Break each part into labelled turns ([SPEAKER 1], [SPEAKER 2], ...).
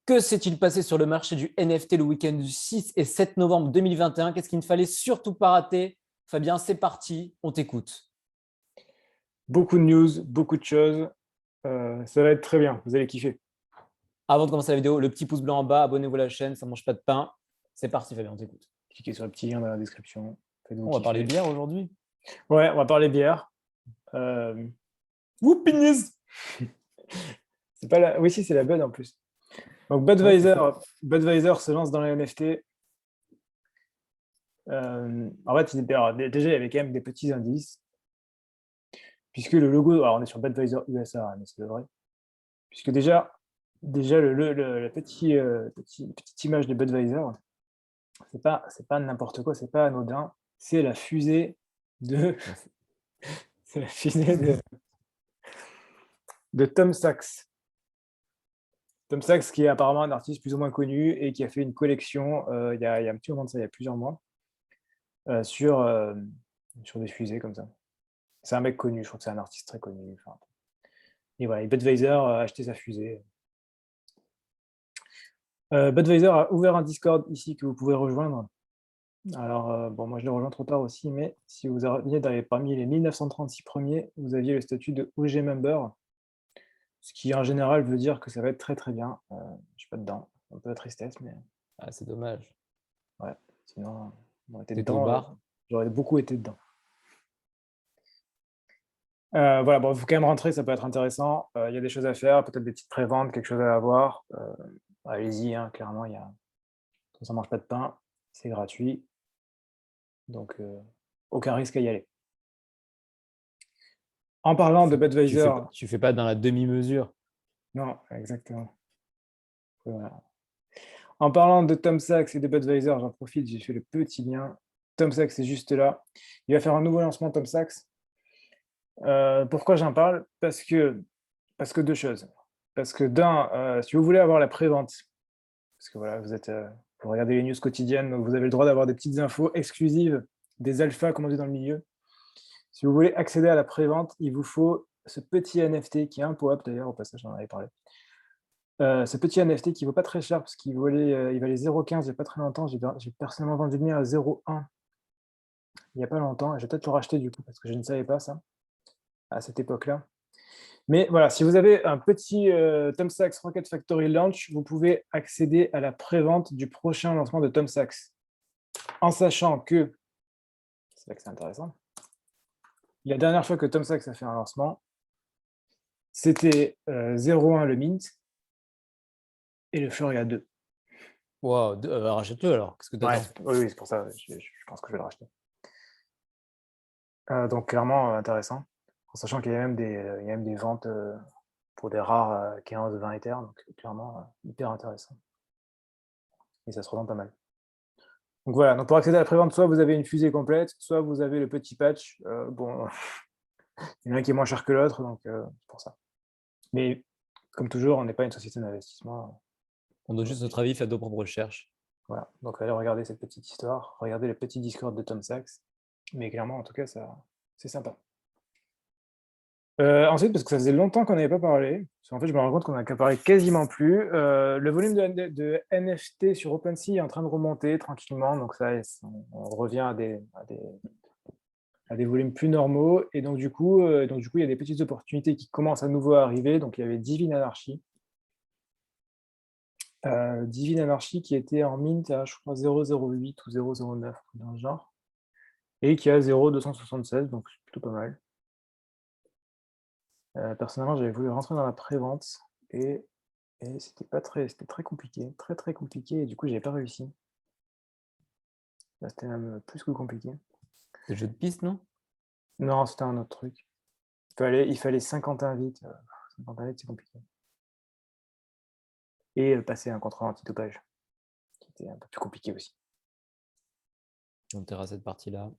[SPEAKER 1] Que s'est-il passé sur le marché du NFT le week-end du 6 et 7 novembre 2021? Qu'est-ce qu'il ne fallait surtout pas rater? Fabien, c'est parti, on t'écoute.
[SPEAKER 2] Beaucoup de news, beaucoup de choses. Ça va être très bien, vous allez kiffer.
[SPEAKER 1] Avant de commencer la vidéo, le petit pouce blanc en bas, abonnez-vous à la chaîne, ça ne mange pas de pain. C'est parti Fabien, on t'écoute.
[SPEAKER 2] Cliquez sur le petit lien dans la description. Faites-vous
[SPEAKER 1] On va parler
[SPEAKER 2] kiffer.
[SPEAKER 1] bière aujourd'hui.
[SPEAKER 2] Ouais, on va parler bière. Euh,
[SPEAKER 1] Whoopiness.
[SPEAKER 2] c'est pas la... Oui, si, c'est la Bud en plus. Donc
[SPEAKER 1] Ouais, c'est
[SPEAKER 2] Budweiser,
[SPEAKER 1] faux.
[SPEAKER 2] Budweiser se lance dans les NFT. En fait, alors, déjà, il y avait quand même des petits indices. Puisque le logo, alors on est sur Budweiser USA, hein, mais c'est le vrai. Puisque déjà la petite image de Budweiser, c'est pas n'importe quoi, c'est pas anodin. C'est la fusée de,
[SPEAKER 1] La fu-
[SPEAKER 2] c'est la fusée de Tom Sachs. Tom Sachs, qui est apparemment un artiste plus ou moins connu et qui a fait une collection il y a un petit moment de ça, il y a plusieurs mois, euh, sur, euh, sur des fusées comme ça. C'est un mec connu, je crois que c'est un artiste très connu. Enfin, et voilà, et Budweiser a acheté sa fusée. Budweiser a ouvert un Discord ici que vous pouvez rejoindre. Alors, bon, moi je l'ai rejoint trop tard aussi, mais si vous aviez parmi les 1936 premiers, vous aviez le statut de OG Member, ce qui en général veut dire que ça va être très très bien. Je ne suis pas dedans, un peu de tristesse, mais
[SPEAKER 1] Ah, c'est dommage.
[SPEAKER 2] ouais, sinon, on aurait été
[SPEAKER 1] T'étais au
[SPEAKER 2] dedans,
[SPEAKER 1] bar.
[SPEAKER 2] j'aurais beaucoup été dedans. Voilà, bon, il faut quand même rentrer, ça peut être intéressant. Il y a des choses à faire, peut-être des petites préventes, quelque chose à avoir. Allez-y, hein, clairement, ça ne mange pas de pain, c'est gratuit, donc aucun risque à y aller. En parlant de Budweiser,
[SPEAKER 1] Tu fais pas dans la demi-mesure.
[SPEAKER 2] non, exactement. Voilà. En parlant de Tom Sachs et de Budweiser, j'en profite, j'ai fait le petit lien. Tom Sachs est juste là. Il va faire un nouveau lancement, Tom Sachs. Pourquoi j'en parle? Parce que deux choses. Parce que d'un, si vous voulez avoir la prévente, parce que voilà, vous regardez les news quotidiennes, donc vous avez le droit d'avoir des petites infos exclusives, des alphas, comme on dit dans le milieu. Si vous voulez accéder à la prévente, il vous faut ce petit NFT qui est un POAP d'ailleurs, au passage, j'en avais parlé. Ce petit NFT qui vaut pas très cher parce il valait 0,15 il y a pas très longtemps. J'ai personnellement vendu le mien à 0,1 il y a pas longtemps et je vais peut-être le racheter du coup parce que je ne savais pas ça, à cette époque-là. Mais voilà, si vous avez un petit, Tom Sachs Rocket Factory Launch, vous pouvez accéder à la prévente du prochain lancement de Tom Sachs. En sachant que, c'est là que c'est intéressant, la dernière fois que Tom Sachs a fait un lancement, c'était 0,1 le mint et le Furia 2.
[SPEAKER 1] Wow, rachète-le alors. Qu'est-ce que
[SPEAKER 2] Ouais,
[SPEAKER 1] t'attends?
[SPEAKER 2] oui, c'est pour ça, je pense que je vais le racheter. Donc clairement, intéressant. En sachant qu'il y a même des ventes, pour des rares, 15-20 Ethers, donc clairement, hyper intéressant et ça se revend pas mal. Donc voilà, donc pour accéder à la prévente, soit vous avez une fusée complète, soit vous avez le petit patch. Bon, il y en a un qui est moins cher que l'autre, donc c'est pour ça. Mais comme toujours, on n'est pas une société d'investissement,
[SPEAKER 1] On donne
[SPEAKER 2] donc
[SPEAKER 1] juste notre avis, faites vos propres recherches.
[SPEAKER 2] voilà. Donc allez regarder cette petite histoire, regardez le petit Discord de Tom Sachs, mais clairement, en tout cas, c'est sympa. Ensuite, parce que ça faisait longtemps qu'on n'avait pas parlé, parce qu'en fait, je me rends compte qu'on n'a qu'à parler quasiment plus. Le volume de NFT sur OpenSea est en train de remonter tranquillement, donc ça, on revient à des volumes plus normaux. Et donc du coup, il y a des petites opportunités qui commencent à nouveau à arriver. Donc, il y avait Divine Anarchy. Divine Anarchy qui était en mint à, je crois, 0,08 ou 0,09, dans le genre, et qui a 0,276, donc c'est plutôt pas mal. Personnellement, j'avais voulu rentrer dans la prévente et c'était très compliqué, très très compliqué, et du coup, j'avais pas réussi. Là, c'était même plus que compliqué.
[SPEAKER 1] C'est le jeu de piste, non?
[SPEAKER 2] Non, c'était un autre truc. Il fallait 50 invites. 50 invites, c'est compliqué. Et passer un contrôle antidopage, qui était un peu plus compliqué aussi.
[SPEAKER 1] On verra cette partie-là.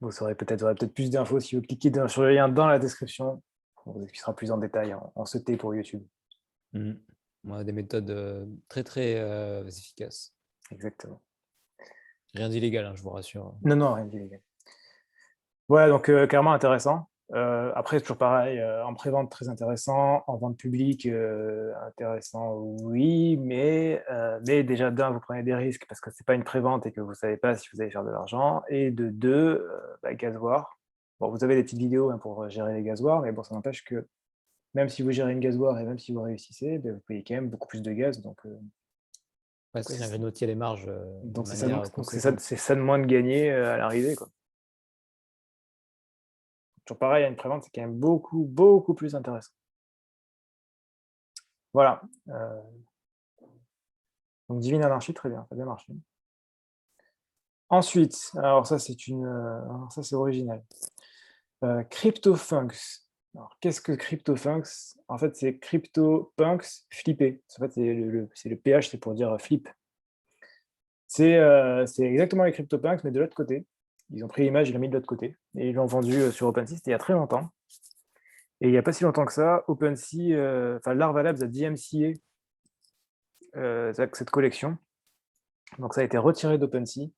[SPEAKER 2] Vous aurez peut-être plus d'infos si vous cliquez sur le lien dans la description. On vous expliquera plus en détail en sauté pour YouTube.
[SPEAKER 1] On a des méthodes très très efficaces.
[SPEAKER 2] Exactement.
[SPEAKER 1] Rien d'illégal, hein, je vous rassure.
[SPEAKER 2] Non, non, rien d'illégal. Voilà, donc clairement intéressant. Après, c'est toujours pareil, en prévente, très intéressant. En vente publique, intéressant, oui, mais déjà, d'un, vous prenez des risques parce que c'est pas une prévente et que vous savez pas si vous allez faire de l'argent. Et de deux, gasoir. Bon, vous avez des petites vidéos, hein, pour gérer les gasoirs, mais bon, ça n'empêche que même si vous gérez une gasoir et même si vous réussissez, vous payez quand même beaucoup plus de gaz. Donc,
[SPEAKER 1] Ouais, ça vient grignoter les marges de
[SPEAKER 2] donc
[SPEAKER 1] manière
[SPEAKER 2] c'est ça,
[SPEAKER 1] conséquente.
[SPEAKER 2] c'est ça de moins de gagner à l'arrivée, quoi. Toujours pareil, à une prévente, c'est quand même beaucoup, beaucoup plus intéressant. Voilà. Donc Divine Anarchie, très bien, ça a bien marché. Ensuite, alors ça c'est original. CryptoPunks. Alors qu'est-ce que CryptoPunks? En fait, c'est CryptoPunks flippé. En fait, c'est le PH, c'est pour dire flip. C'est exactement les CryptoPunks, mais de l'autre côté. Ils ont pris l'image, ils l'ont mis de l'autre côté. Et ils l'ont vendu sur OpenSea, c'était il y a très longtemps. Et il n'y a pas si longtemps que ça, OpenSea, Larva Labs a DMCA cette collection. Donc ça a été retiré d'OpenSea,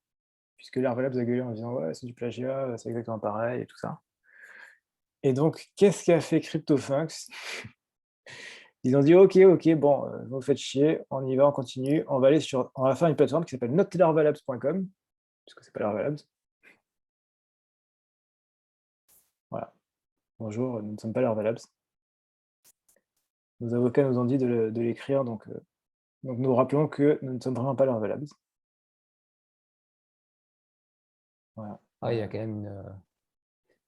[SPEAKER 2] puisque Larva Labs a gueulé en disant ouais, c'est du plagiat, c'est exactement pareil et tout ça. Et donc, qu'est-ce qu'a fait CryptoPunks? Ils ont dit ok, bon, vous faites chier, on y va, on continue, on va faire une plateforme qui s'appelle notlarvalabs.com, puisque c'est pas Larva Labs. Voilà. Bonjour, nous ne sommes pas Larva Labs. Nos avocats nous ont dit de l'écrire, donc nous rappelons que nous ne sommes vraiment pas Larva Labs. Voilà.
[SPEAKER 1] Ah, il y a quand même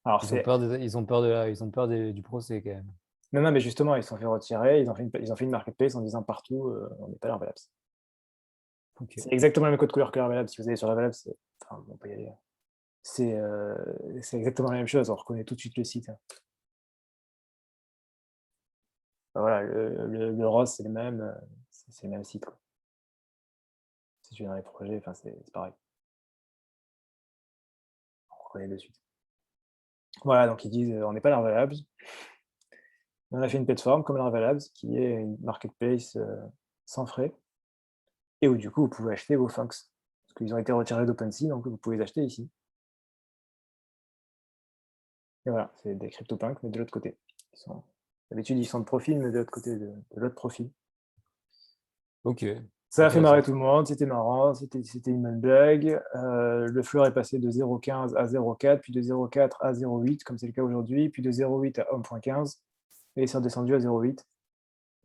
[SPEAKER 2] Alors
[SPEAKER 1] ils ont peur du procès quand même.
[SPEAKER 2] non, mais justement, ils se sont fait retirer, ils ont fait une marketplace en disant partout, on n'est pas Larva Labs.
[SPEAKER 1] Ok.
[SPEAKER 2] C'est exactement le même code couleur que Larva Labs. Si vous allez sur Larva Labs, enfin, on peut y aller. C'est exactement la même chose, on reconnaît tout de suite le site, hein. Enfin, voilà, le rose, c'est le même, c'est le même site, quoi. Si tu es dans les projets, enfin, c'est pareil. On reconnaît de suite. Voilà, donc ils disent, on n'est pas Larva Labs. On a fait une plateforme comme Larva Labs, qui est une marketplace, sans frais et où du coup, vous pouvez acheter vos funks. Parce qu'ils ont été retirés d'OpenSea, donc vous pouvez les acheter ici. Et voilà, c'est des CryptoPunks, mais de l'autre côté. D'habitude, ils sont de profil, mais de l'autre côté, de l'autre profil.
[SPEAKER 1] Ok.
[SPEAKER 2] Ça a fait marrer
[SPEAKER 1] Intéressant.
[SPEAKER 2] tout le monde, c'était marrant, c'était une bonne blague. Le floor est passé de 0,15 à 0,4, puis de 0,4 à 0,8, comme c'est le cas aujourd'hui, puis de 0,8 à 1,15, et c'est redescendu à 0,8.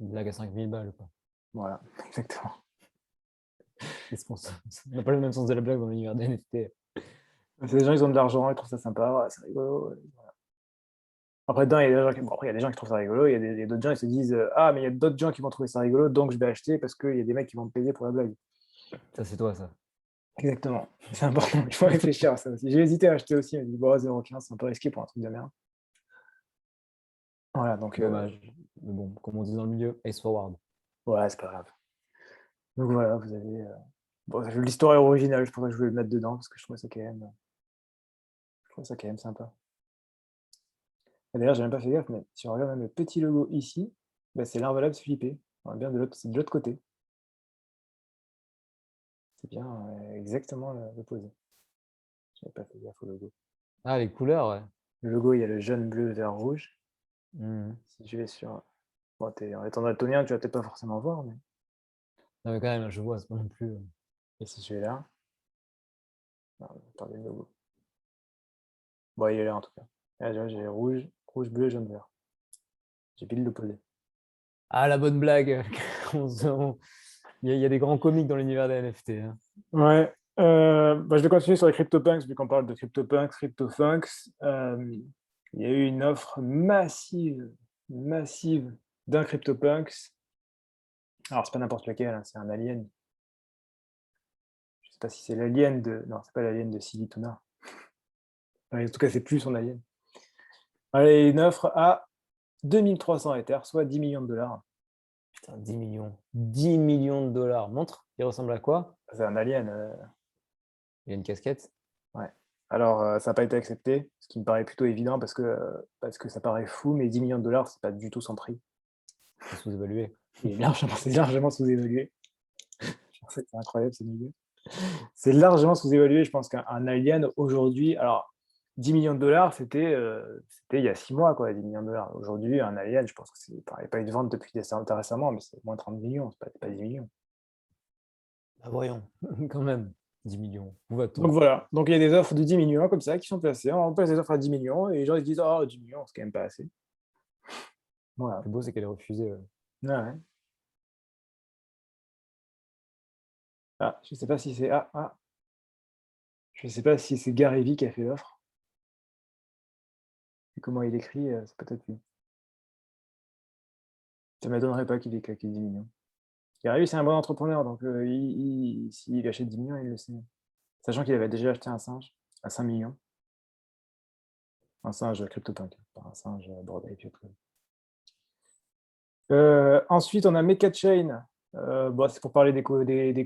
[SPEAKER 1] Une blague à 5000 balles, quoi.
[SPEAKER 2] Voilà, exactement.
[SPEAKER 1] On n'a pas le même sens de la blague dans l'univers des NFT.
[SPEAKER 2] C'est des gens, ils ont de l'argent, ils trouvent ça sympa, ouais, c'est rigolo. Voilà. Après, dedans, il y a des gens qui trouvent ça rigolo, il y a d'autres gens qui se disent ah, mais il y a d'autres gens qui vont trouver ça rigolo, donc je vais acheter parce qu'il y a des mecs qui vont me payer pour la blague.
[SPEAKER 1] Ça, c'est toi, ça.
[SPEAKER 2] Exactement, c'est important, il faut réfléchir à ça aussi. J'ai hésité à acheter aussi, mais je me dis bon, 0,15, c'est un peu risqué pour un truc de merde. Voilà, donc
[SPEAKER 1] Dommage. Mais bon, comme on dit dans le milieu, ace forward.
[SPEAKER 2] ouais, c'est pas grave. Donc voilà, vous avez. Bon, l'histoire est originale, je pourrais je voulais le mettre dedans parce que je trouvais ça quand même sympa. Et d'ailleurs, j'ai même pas fait gaffe, mais si on regarde même le petit logo ici, bah, c'est Larva Labs flippé. On est bien c'est de l'autre côté. C'est bien exactement l'opposé. J'avais pas fait gaffe au logo.
[SPEAKER 1] Ah, les couleurs, ouais.
[SPEAKER 2] Le logo, il y a le jaune, bleu, vert, rouge.
[SPEAKER 1] Mhm.
[SPEAKER 2] Si je vais sur. Bon, en étant daltonien, tu vas peut-être pas forcément voir, mais.
[SPEAKER 1] Non, mais quand même, je vois, c'est pas non plus.
[SPEAKER 2] Et si je vais là. Non, attendez, le logo. Bon, il est là en tout cas. Là, j'ai rouge, rouge, bleu, jaune, vert. J'ai pile l'opposé.
[SPEAKER 1] Ah, la bonne blague. Il y a des grands comiques dans l'univers des NFT, hein.
[SPEAKER 2] Ouais. Je vais continuer sur les CryptoPunks, vu qu'on parle de CryptoPunks, CryptoFunks. Il y a eu une offre massive d'un CryptoPunks. Alors, c'est pas n'importe lequel, hein, c'est un alien. Je sais pas si c'est l'alien de. Non, c'est pas l'alien de Silituna. En tout cas, c'est plus son alien. Allez, une offre à 2300 Ethers, soit 10 millions de dollars.
[SPEAKER 1] Putain, 10 millions. 10 millions de dollars. Montre, il ressemble à quoi?
[SPEAKER 2] C'est un alien.
[SPEAKER 1] Il y a une casquette.
[SPEAKER 2] Ouais. Alors, ça n'a pas été accepté, ce qui me paraît plutôt évident parce que ça paraît fou, mais 10 millions de dollars, c'est pas du tout son prix.
[SPEAKER 1] C'est sous-évalué.
[SPEAKER 2] C'est largement sous-évalué. C'est incroyable ce milieu. C'est largement sous-évalué. Je pense qu'un alien aujourd'hui, alors 10 millions de dollars, c'était il y a 6 mois, quoi, 10 millions de dollars. Aujourd'hui, un Alien, je pense que il n'y a pas eu de vente depuis récemment, mais c'est moins 30 millions, c'est pas 10 millions.
[SPEAKER 1] Bah voyons, quand même, 10 millions. Où va-t-on?
[SPEAKER 2] Donc voilà, donc il y a des offres de 10 millions comme ça qui sont placées. On place des offres à 10 millions et les gens ils disent oh 10 millions, c'est quand même pas assez.
[SPEAKER 1] Le
[SPEAKER 2] Voilà.
[SPEAKER 1] plus beau, c'est qu'elle est refusée.
[SPEAKER 2] Ouais, ouais. Ah, je sais pas si c'est je sais pas si c'est Gary Vee qui a fait l'offre. Et comment il écrit, c'est peut-être lui. Ça m'étonnerait pas qu'il ait claqué 10 millions. Gary Vee, c'est un bon entrepreneur, donc s'il achète 10 millions, il le sait. Sachant qu'il avait déjà acheté un singe à 5 millions. Un singe CryptoPunk, pas un singe Bored Ape Yacht Club. Ensuite, on a MekaChain. Bon, c'est pour parler des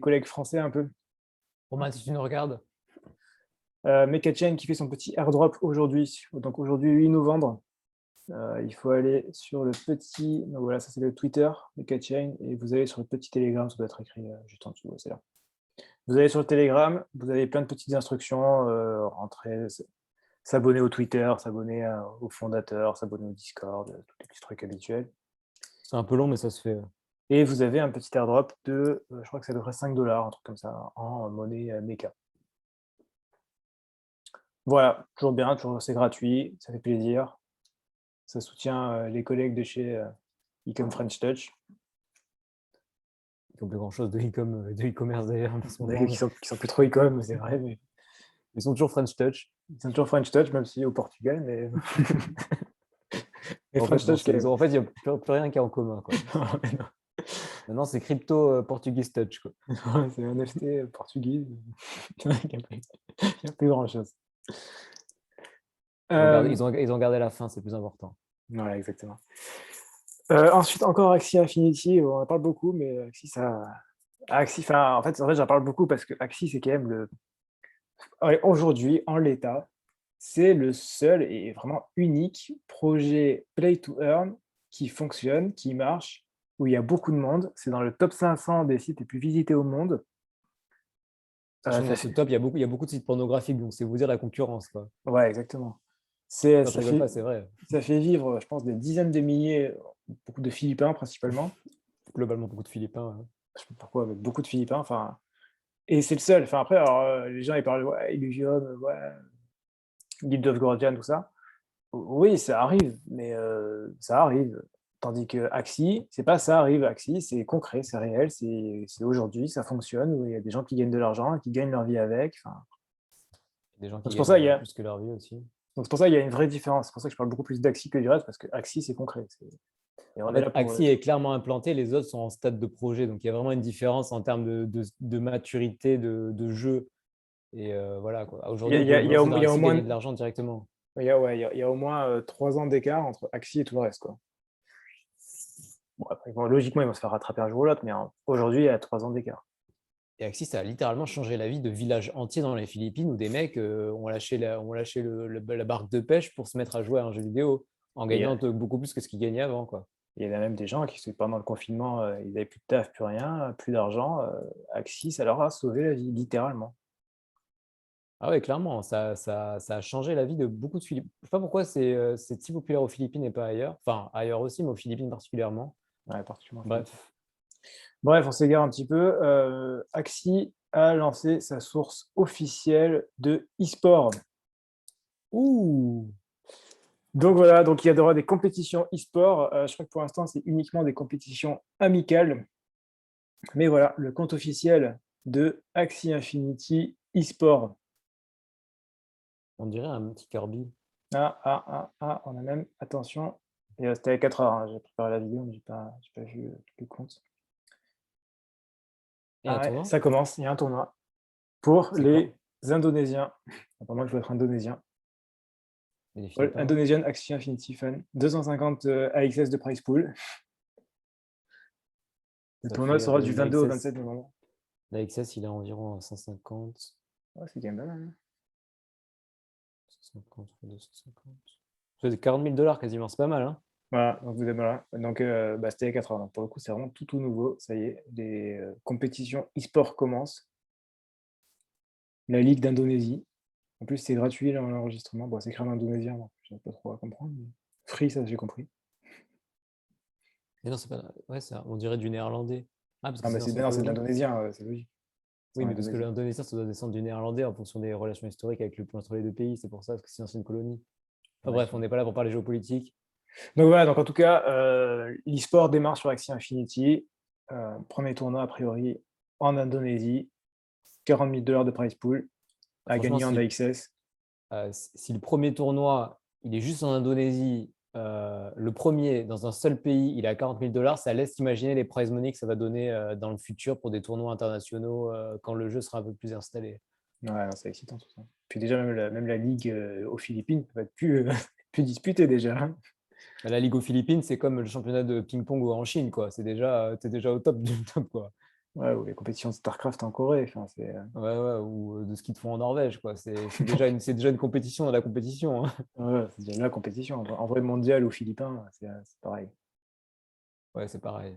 [SPEAKER 2] collègues français un peu.
[SPEAKER 1] Romain, si tu nous regardes,
[SPEAKER 2] MekaChain qui fait son petit airdrop aujourd'hui. Donc aujourd'hui, 8 novembre. Il faut aller sur le petit. Donc voilà, ça c'est le Twitter, MekaChain. Et vous allez sur le petit Telegram, ça doit être écrit juste en dessous. Ouais, c'est là. Vous allez sur le Telegram, vous avez plein de petites instructions. Rentrer, s'abonner au Twitter, s'abonner au fondateur, s'abonner au Discord, tous les petits trucs habituels.
[SPEAKER 1] c'est un peu long, mais ça se fait.
[SPEAKER 2] Et vous avez un petit airdrop de, je crois que ça devrait 5 $, un truc comme ça, en monnaie Meka. Voilà, toujours bien, toujours c'est gratuit, ça fait plaisir. Ça soutient les collègues de chez Ecom French Touch,
[SPEAKER 1] Ils n'ont plus grand-chose de e-commerce d'ailleurs en ce moment.
[SPEAKER 2] qui sont plus trop Ecom, c'est vrai, mais
[SPEAKER 1] Ils sont toujours French Touch.
[SPEAKER 2] ils sont toujours French Touch, même si au Portugal, mais, mais
[SPEAKER 1] En
[SPEAKER 2] French
[SPEAKER 1] fait, non,
[SPEAKER 2] Touch, quand même.
[SPEAKER 1] en fait, il n'y a plus rien qui est en commun, quoi. Maintenant, c'est crypto Portuguese Touch, quoi.
[SPEAKER 2] C'est un NFT portugais, il n'y a plus grand-chose.
[SPEAKER 1] Ils ont gardé la fin, c'est plus important.
[SPEAKER 2] Voilà, exactement. Ensuite, encore Axie Infinity, on en parle beaucoup, mais Axie, en fait, j'en parle beaucoup parce que Axie, c'est quand même aujourd'hui, en l'état, c'est le seul et vraiment unique projet Play to Earn qui fonctionne, qui marche, où il y a beaucoup de monde. C'est dans le top 500 des sites les plus visités au monde.
[SPEAKER 1] Sachant que
[SPEAKER 2] Ça
[SPEAKER 1] dans ce
[SPEAKER 2] fait...
[SPEAKER 1] top, il y a beaucoup de sites pornographiques, donc c'est vous dire la concurrence, quoi.
[SPEAKER 2] Ouais, exactement.
[SPEAKER 1] Non, je rigole pas, c'est vrai.
[SPEAKER 2] Ça fait vivre, je pense, des dizaines de milliers, beaucoup de Philippins principalement.
[SPEAKER 1] Globalement, beaucoup de Philippins. Ouais.
[SPEAKER 2] Je sais pas pourquoi, avec beaucoup de Philippins. Enfin, et c'est le seul. Enfin, après, alors, les gens ils parlent, ouais, Illuvium, ouais, Guild of Guardian, tout ça. Oui, ça arrive, mais ça arrive. Tandis que Axie, c'est pas ça arrive. Axie, c'est concret, c'est réel, c'est aujourd'hui, ça fonctionne, où il y a des gens qui gagnent de l'argent, qui gagnent leur vie avec. Enfin,
[SPEAKER 1] Il y a des gens
[SPEAKER 2] donc
[SPEAKER 1] qui
[SPEAKER 2] c'est pour ça,
[SPEAKER 1] gagnent plus que leur vie aussi.
[SPEAKER 2] il y a une vraie différence. C'est pour ça que je parle beaucoup plus d'Axie que du reste, parce que Axie, c'est concret. Et on
[SPEAKER 1] En
[SPEAKER 2] est
[SPEAKER 1] fait,
[SPEAKER 2] là pour.
[SPEAKER 1] Axie est clairement implanté, les autres sont en stade de projet. Donc, il y a vraiment une différence en termes de maturité, de jeu. Et voilà, quoi.
[SPEAKER 2] Il y
[SPEAKER 1] Aujourd'hui,
[SPEAKER 2] a,
[SPEAKER 1] vous
[SPEAKER 2] il y
[SPEAKER 1] pouvez
[SPEAKER 2] a-
[SPEAKER 1] vous
[SPEAKER 2] il y a
[SPEAKER 1] lancer
[SPEAKER 2] au,
[SPEAKER 1] dans
[SPEAKER 2] il y a au
[SPEAKER 1] Axie, gagner
[SPEAKER 2] moins,
[SPEAKER 1] de l'argent directement.
[SPEAKER 2] il y a au moins 3 ans d'écart entre Axie et tout le reste, quoi. Bon, après, bon, logiquement, ils vont se faire rattraper un jour ou l'autre, mais aujourd'hui, il y a 3 ans d'écart.
[SPEAKER 1] Et Axie, ça a littéralement changé la vie de villages entiers dans les Philippines où des mecs ont lâché la barque de pêche pour se mettre à jouer à un jeu vidéo en
[SPEAKER 2] Et
[SPEAKER 1] gagnant beaucoup plus que ce qu'ils gagnaient avant, quoi.
[SPEAKER 2] il y a même des gens qui, pendant le confinement, ils n'avaient plus de taf, plus rien, plus d'argent. Axie, ça leur a sauvé la vie, littéralement.
[SPEAKER 1] Ah ouais, clairement, ça a changé la vie de beaucoup de Philippines. Je ne sais pas pourquoi c'est si populaire aux Philippines et pas ailleurs. Enfin, ailleurs aussi, mais aux Philippines particulièrement.
[SPEAKER 2] Ouais, particulièrement Philippines.
[SPEAKER 1] Bref.
[SPEAKER 2] Bref, on s'égare un petit peu. Axie a lancé sa source officielle de e-sport.
[SPEAKER 1] Ouh!
[SPEAKER 2] Donc voilà, donc il y aura des compétitions e-sport. Je crois que pour l'instant, c'est uniquement des compétitions amicales. Mais voilà, le compte officiel de Axie Infinity e-sport.
[SPEAKER 1] On dirait un petit Kirby.
[SPEAKER 2] On a même, attention, c'était à 4 heures, hein, j'ai préparé la vidéo, mais j'ai pas vu le compte.
[SPEAKER 1] Et un
[SPEAKER 2] Ouais,
[SPEAKER 1] tournoi?
[SPEAKER 2] ça commence, il y a un tournoi pour
[SPEAKER 1] C'est quand?
[SPEAKER 2] les Indonésiens. Apparemment, il faut être indonésien.
[SPEAKER 1] Et les Philippins?
[SPEAKER 2] Indonesian Axie Infinity Fun. 250 AXS de prize pool. Le
[SPEAKER 1] Ça
[SPEAKER 2] tournoi
[SPEAKER 1] fait
[SPEAKER 2] sera du 22 au 27 novembre.
[SPEAKER 1] l'AXS, il est environ à 150.
[SPEAKER 2] Ouais, c'est quand même pas mal, hein.
[SPEAKER 1] 150 fois 250. C'est 40 000 $ quasiment, c'est pas mal, hein?
[SPEAKER 2] Voilà, donc vous êtes voilà. Donc c'était à 4 heures. Donc pour le coup, c'est vraiment tout nouveau. Ça y est, les compétitions e-sport commencent. La Ligue d'Indonésie. En plus, c'est gratuit l'enregistrement. Bon, c'est écrit en indonésien, donc je n'ai pas trop à comprendre. Mais free, ça, j'ai compris.
[SPEAKER 1] Et non, c'est pas. Ouais, on dirait du néerlandais. Ah, parce que
[SPEAKER 2] Ah, mais
[SPEAKER 1] c'est
[SPEAKER 2] c'est
[SPEAKER 1] l'ancien
[SPEAKER 2] non, c'est de
[SPEAKER 1] colonie.
[SPEAKER 2] l'indonésien, c'est logique. C'est
[SPEAKER 1] Oui,
[SPEAKER 2] en
[SPEAKER 1] mais parce que
[SPEAKER 2] indonésien.
[SPEAKER 1] l'indonésien, ça doit descendre du néerlandais en fonction des relations historiques avec entre les deux pays. C'est pour ça, parce que c'est une ancienne colonie. Enfin
[SPEAKER 2] Ouais,
[SPEAKER 1] bref, on n'est pas là pour parler géopolitique.
[SPEAKER 2] donc voilà, donc en tout cas, l'e-sport démarre sur Axie Infinity. 1er tournoi a priori en Indonésie, 40 000 $ de prize pool à
[SPEAKER 1] Franchement,
[SPEAKER 2] gagner en
[SPEAKER 1] si,
[SPEAKER 2] AXS.
[SPEAKER 1] si le premier tournoi, il est juste en Indonésie, le premier dans un seul pays, il est à 40 000 $, ça laisse imaginer les prize money que ça va donner dans le futur pour des tournois internationaux quand le jeu sera un peu plus installé.
[SPEAKER 2] Ouais, non, c'est excitant tout ça. Puis déjà, même la ligue aux Philippines va être plus, plus disputée déjà, hein.
[SPEAKER 1] La Ligue aux Philippines, c'est comme le championnat de ping-pong en Chine, quoi. T'es déjà au top du top, quoi.
[SPEAKER 2] Ouais, ou les compétitions de StarCraft en Corée. Enfin, c'est,
[SPEAKER 1] Ouais, ouais, ou de ski de fond en Norvège, quoi. C'est déjà une compétition dans la compétition, hein.
[SPEAKER 2] ouais, c'est déjà la compétition. En vrai, mondial aux Philippines, c'est pareil.
[SPEAKER 1] Ouais, c'est pareil.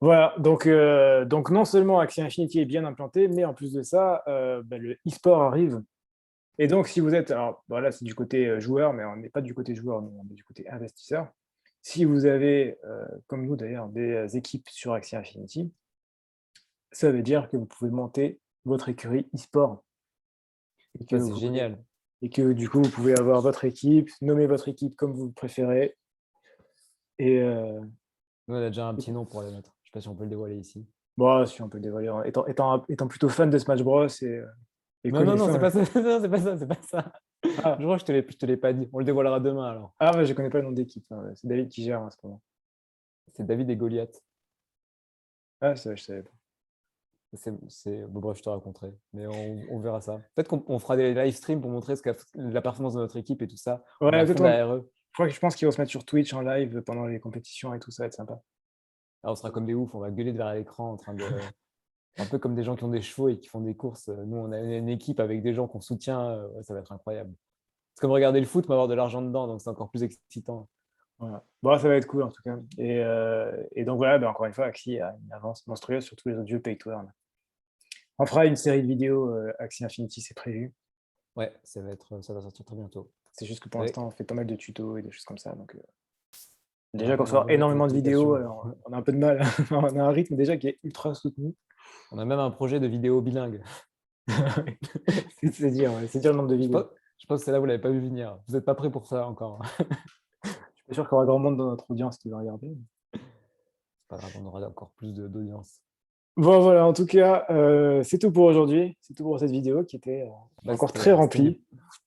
[SPEAKER 2] Voilà, donc non seulement Axie Infinity est bien implanté, mais en plus de ça, le e-sport arrive. Et donc, si vous êtes, alors voilà, c'est du côté joueur, mais on n'est pas du côté joueur, nous, on est du côté investisseur. Si vous avez, comme nous d'ailleurs, des équipes sur Axie Infinity, ça veut dire que vous pouvez monter votre écurie e-sport et que
[SPEAKER 1] Ça,
[SPEAKER 2] vous
[SPEAKER 1] c'est
[SPEAKER 2] pouvez,
[SPEAKER 1] génial.
[SPEAKER 2] et que du coup, vous pouvez avoir votre équipe, nommer votre équipe comme vous le préférez. Et
[SPEAKER 1] Nous, on a déjà un petit nom pour les mettre. Je sais pas si on peut le dévoiler ici.
[SPEAKER 2] bon, si on peut le dévoiler, hein, étant plutôt fan de Smash Bros. Et
[SPEAKER 1] Non, non, non, c'est
[SPEAKER 2] connaissant.
[SPEAKER 1] pas ça. Non, c'est pas ça, c'est pas ça.
[SPEAKER 2] Ah,
[SPEAKER 1] Je crois que je te l'ai pas dit. On le dévoilera demain, alors.
[SPEAKER 2] ouais, je connais pas le nom d'équipe, hein, c'est David qui gère en ce moment.
[SPEAKER 1] C'est David et Goliath.
[SPEAKER 2] Ah, ça, je savais pas.
[SPEAKER 1] Bon, bref, je te raconterai. Mais on verra ça. Peut-être qu'on fera des live streams pour montrer la performance de notre équipe et tout ça. On est
[SPEAKER 2] Ouais,
[SPEAKER 1] à fond
[SPEAKER 2] peut-être
[SPEAKER 1] de la RE.
[SPEAKER 2] je pense qu'ils vont se mettre sur Twitch en live pendant les compétitions et tout ça va être sympa.
[SPEAKER 1] Alors, on sera comme des oufs. On va gueuler derrière l'écran en train de. Un peu comme des gens qui ont des chevaux et qui font des courses. Nous, on a une équipe avec des gens qu'on soutient. Ouais, ça va être incroyable. C'est comme regarder le foot, mais avoir de l'argent dedans. Donc, c'est encore plus excitant.
[SPEAKER 2] Voilà. Bon, ça va être cool en tout cas. Et donc voilà, encore une fois, Axie a une avance monstrueuse sur tous les autres jeux Pay to Earn. On fera une série de vidéos Axie Infinity, c'est prévu.
[SPEAKER 1] Ouais, ça va sortir très bientôt.
[SPEAKER 2] C'est juste que pour
[SPEAKER 1] Ouais,
[SPEAKER 2] l'instant, on fait pas mal de tutos et des choses comme ça. Donc,
[SPEAKER 1] on a un
[SPEAKER 2] déjà,
[SPEAKER 1] peu
[SPEAKER 2] qu'on soit
[SPEAKER 1] énormément
[SPEAKER 2] énormément de vidéos,
[SPEAKER 1] d'applications.
[SPEAKER 2] on a un peu de mal. On a un rythme déjà qui est ultra soutenu.
[SPEAKER 1] On a même un projet de vidéo bilingue.
[SPEAKER 2] C'est dire le nombre de
[SPEAKER 1] Je
[SPEAKER 2] vidéos.
[SPEAKER 1] pense, je pense que c'est là où vous l'avez pas vu venir. Vous n'êtes pas prêt pour ça encore.
[SPEAKER 2] Je suis pas sûr qu'il y aura grand monde dans notre audience qui va regarder.
[SPEAKER 1] C'est pas grave, on aura encore plus d'audience.
[SPEAKER 2] Bon, voilà, en tout cas, c'est tout pour aujourd'hui. C'est tout pour cette vidéo qui était
[SPEAKER 1] Bah,
[SPEAKER 2] encore très remplie.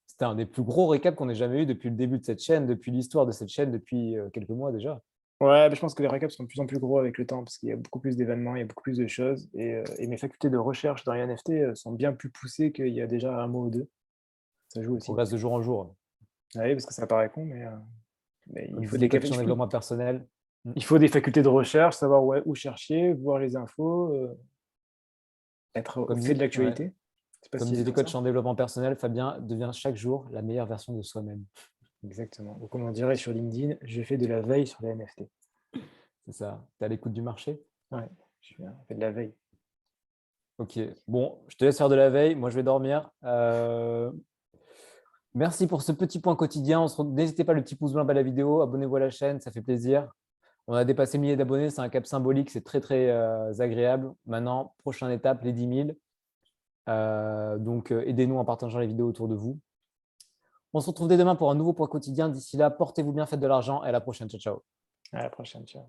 [SPEAKER 1] c'était un des plus gros récaps qu'on ait jamais eu depuis le début de cette chaîne, depuis l'histoire de cette chaîne, depuis quelques mois déjà.
[SPEAKER 2] Ouais, je pense que les récaps sont de plus en plus gros avec le temps parce qu'il y a beaucoup plus d'événements, il y a beaucoup plus de choses. Et mes facultés de recherche dans les NFT sont bien plus poussées qu'il y a déjà un mois ou deux. Ça joue
[SPEAKER 1] On
[SPEAKER 2] aussi.
[SPEAKER 1] progresse de jour en jour.
[SPEAKER 2] Oui, parce que ça paraît con, mais
[SPEAKER 1] Comme disait coach en développement personnel.
[SPEAKER 2] il faut des facultés de recherche, savoir où chercher, voir les infos, être au fait de
[SPEAKER 1] Ouais.
[SPEAKER 2] l'actualité. C'est pas
[SPEAKER 1] Comme
[SPEAKER 2] si
[SPEAKER 1] disait
[SPEAKER 2] évident
[SPEAKER 1] les
[SPEAKER 2] que ça.
[SPEAKER 1] coachs en développement personnel, Fabien devient chaque jour la meilleure version de soi-même.
[SPEAKER 2] Exactement. Ou comme on dirait sur LinkedIn, je fais de la veille sur les NFT.
[SPEAKER 1] C'est ça. Tu es à l'écoute du marché?
[SPEAKER 2] Ouais, je fais de la veille.
[SPEAKER 1] Ok. Bon, je te laisse faire de la veille. Moi, je vais dormir. Merci pour ce petit point quotidien. N'hésitez pas le petit pouce bleu en bas de la vidéo. Abonnez-vous à la chaîne, ça fait plaisir. On a dépassé le millier d'abonnés. C'est un cap symbolique. C'est très, très agréable. Maintenant, prochaine étape, les 10 000. Donc, aidez-nous en partageant les vidéos autour de vous. On se retrouve dès demain pour un nouveau point quotidien. D'ici là, portez-vous bien, faites de l'argent et à la prochaine. Ciao, ciao.
[SPEAKER 2] À la prochaine, ciao.